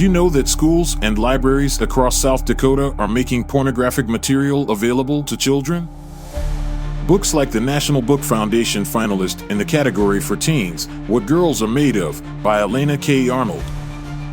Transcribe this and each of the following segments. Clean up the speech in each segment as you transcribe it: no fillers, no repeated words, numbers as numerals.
you know that schools and libraries across South Dakota are making pornographic material available to children? Books like the National Book Foundation finalist in the category for teens, What Girls Are Made Of, by Elena K. Arnold.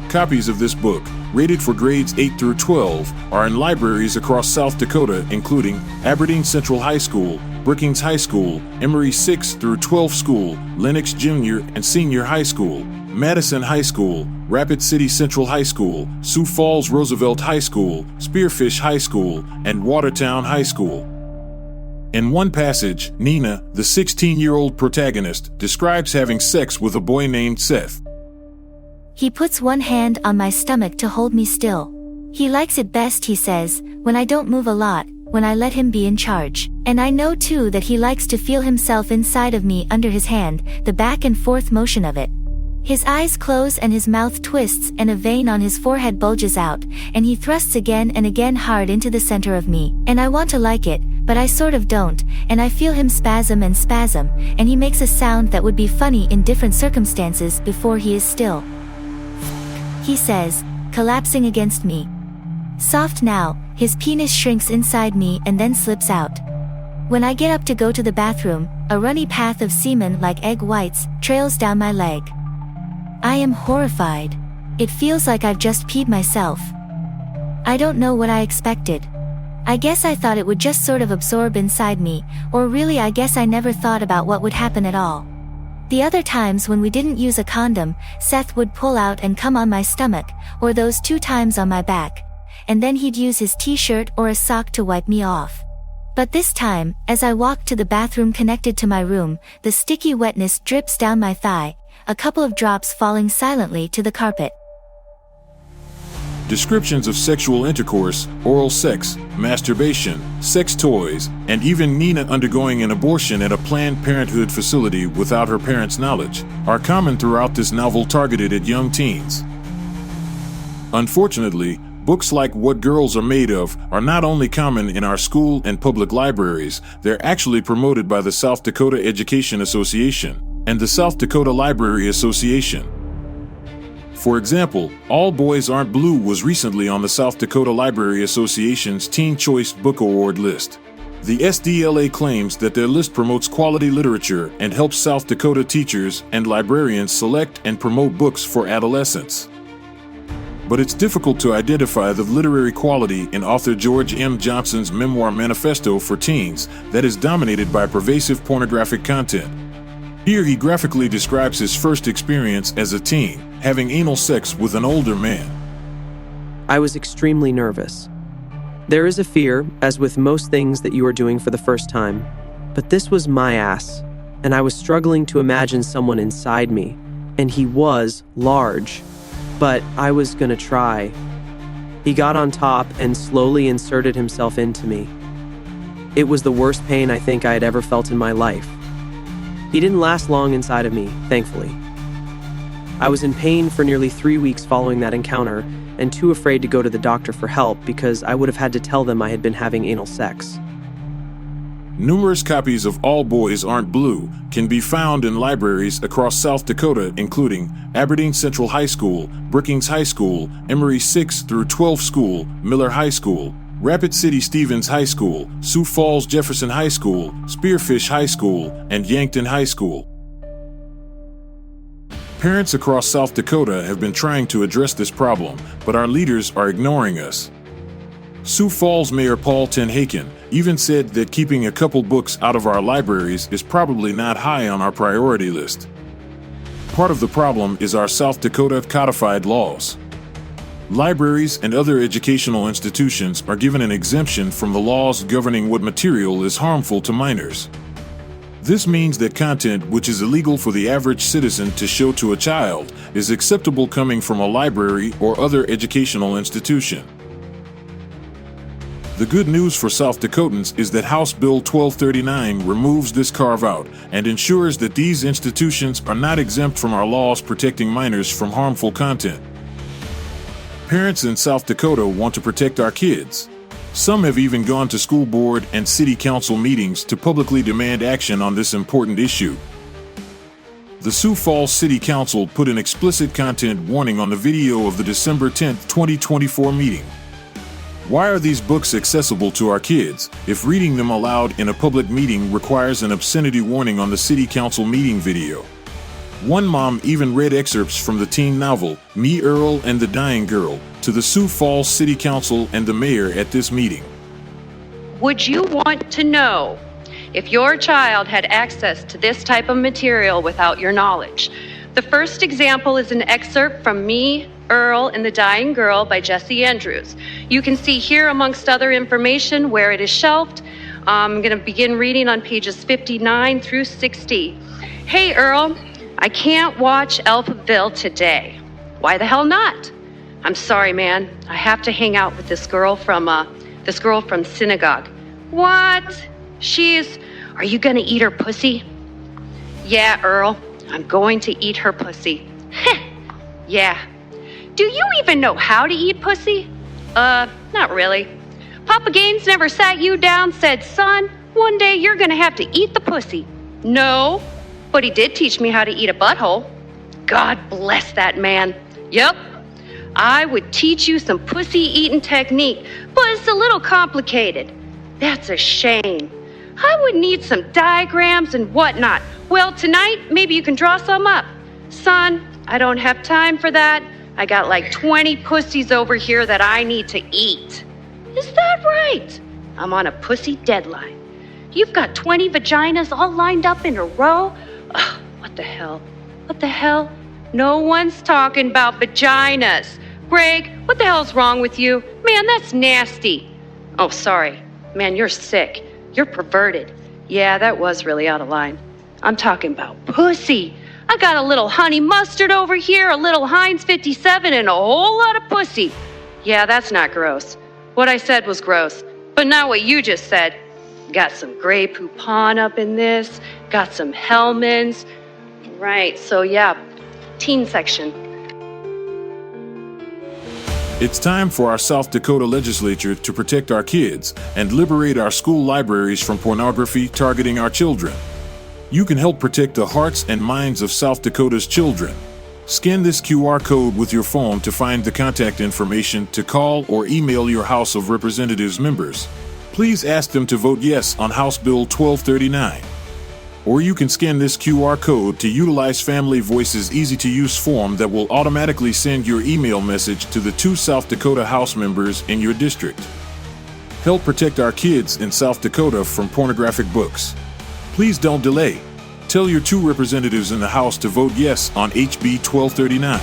Copies of this book, rated for grades 8 through 12, are in libraries across South Dakota, including Aberdeen Central High School, Brookings High School, Emory 6 through 12 School, Lennox Junior and Senior High School, Madison High School, Rapid City Central High School, Sioux Falls Roosevelt High School, Spearfish High School, and Watertown High School. In one passage, Nina, the 16-year-old protagonist, describes having sex with a boy named Seth. He puts one hand on my stomach to hold me still. He likes it best, he says, when I don't move a lot, when I let him be in charge. And I know too that he likes to feel himself inside of me under his hand, the back and forth motion of it. His eyes close and his mouth twists and a vein on his forehead bulges out, and he thrusts again and again hard into the center of me. And I want to like it, but I sort of don't, and I feel him spasm, and he makes a sound that would be funny in different circumstances before he is still. He says, collapsing against me. Soft now, his penis shrinks inside me and then slips out. When I get up to go to the bathroom, a runny path of semen like egg whites trails down my leg. I am horrified. It feels like I've just peed myself. I don't know what I expected. I guess I thought it would just sort of absorb inside me, or really I guess I never thought about what would happen at all. The other times when we didn't use a condom, Seth would pull out and come on my stomach, or those 2 times on my back, and then he'd use his t-shirt or a sock to wipe me off. But this time, as I walked to the bathroom connected to my room, the sticky wetness drips down my thigh, a couple of drops falling silently to the carpet. Descriptions of sexual intercourse, oral sex, masturbation, sex toys, and even Nina undergoing an abortion at a Planned Parenthood facility without her parents' knowledge, are common throughout this novel targeted at young teens. Unfortunately, books like What Girls Are Made Of are not only common in our school and public libraries, they're actually promoted by the South Dakota Education Association and the South Dakota Library Association. For example, All Boys Aren't Blue was recently on the South Dakota Library Association's Teen Choice Book Award list. The SDLA claims that their list promotes quality literature and helps South Dakota teachers and librarians select and promote books for adolescents. But it's difficult to identify the literary quality in author George M. Johnson's memoir Manifesto for Teens that is dominated by pervasive pornographic content. Here he graphically describes his first experience as a teen, having anal sex with an older man. I was extremely nervous. There is a fear, as with most things that you are doing for the first time, but this was my ass, and I was struggling to imagine someone inside me, and he was large, but I was gonna try. He got on top and slowly inserted himself into me. It was the worst pain I think I had ever felt in my life. He didn't last long inside of me, thankfully. I was in pain for nearly 3 weeks following that encounter, and too afraid to go to the doctor for help because I would have had to tell them I had been having anal sex. Numerous copies of All Boys Aren't Blue can be found in libraries across South Dakota, including Aberdeen Central High School, Brookings High School, Emory 6 through 12 School, Miller High School, Rapid City Stevens High School, Sioux Falls Jefferson High School, Spearfish High School, and Yankton High School. Parents across South Dakota have been trying to address this problem, but our leaders are ignoring us. Sioux Falls Mayor Paul Tenhaken even said that keeping a couple books out of our libraries is probably not high on our priority list. Part of the problem is our South Dakota codified laws. Libraries and other educational institutions are given an exemption from the laws governing what material is harmful to minors. This means that content which is illegal for the average citizen to show to a child is acceptable coming from a library or other educational institution. The good news for South Dakotans is that House Bill 1239 removes this carve-out and ensures that these institutions are not exempt from our laws protecting minors from harmful content. Parents in South Dakota want to protect our kids. Some have even gone to school board and city council meetings to publicly demand action on this important issue. The Sioux Falls City Council put an explicit content warning on the video of the December 10, 2024 meeting. Why are these books accessible to our kids if reading them aloud in a public meeting requires an obscenity warning on the City Council meeting video? One mom even read excerpts from the teen novel, Me, Earl, and the Dying Girl, to the Sioux Falls City Council and the mayor at this meeting. Would you want to know if your child had access to this type of material without your knowledge? The first example is an excerpt from Me, Earl, and the Dying Girl by Jesse Andrews. You can see here, amongst other information, where it is shelved. I'm going to begin reading on pages 59 through 60. Hey, Earl, I can't watch Alphaville today. Why the hell not? I'm sorry, man. I have to hang out with this girl from synagogue. What? Are you gonna eat her pussy? Yeah, Earl, I'm going to eat her pussy. Heh, yeah. Do you even know how to eat pussy? Not really. Papa Gaines never sat you down, said, son, one day you're gonna have to eat the pussy. No, but he did teach me how to eat a butthole. God bless that man. Yep, I would teach you some pussy-eating technique, but it's a little complicated. That's a shame. I would need some diagrams and whatnot. Well, tonight, maybe you can draw some up. Son, I don't have time for that. I got like 20 pussies over here that I need to eat. Is that right? I'm on a pussy deadline. You've got 20 vaginas all lined up in a row? Ugh, what the hell? What the hell? No one's talking about vaginas. Greg, what the hell's wrong with you? Man, that's nasty. Oh, sorry. Man, you're sick. You're perverted. Yeah, that was really out of line. I'm talking about pussy. I got a little honey mustard over here, a little Heinz 57, and a whole lot of pussy. Yeah, that's not gross. What I said was gross, but not what you just said. Got some Grey Poupon up in this, got some Hellmann's. Right, so yeah, teen section. It's time for our South Dakota legislature to protect our kids and liberate our school libraries from pornography targeting our children. You can help protect the hearts and minds of South Dakota's children. Scan this QR code with your phone to find the contact information to call or email your House of Representatives members. Please ask them to vote yes on House Bill 1239. Or you can scan this QR code to utilize Family Voice's easy-to-use form that will automatically send your email message to the 2 South Dakota House members in your district. Help protect our kids in South Dakota from pornographic books. Please don't delay. Tell your 2 representatives in the House to vote yes on HB 1239.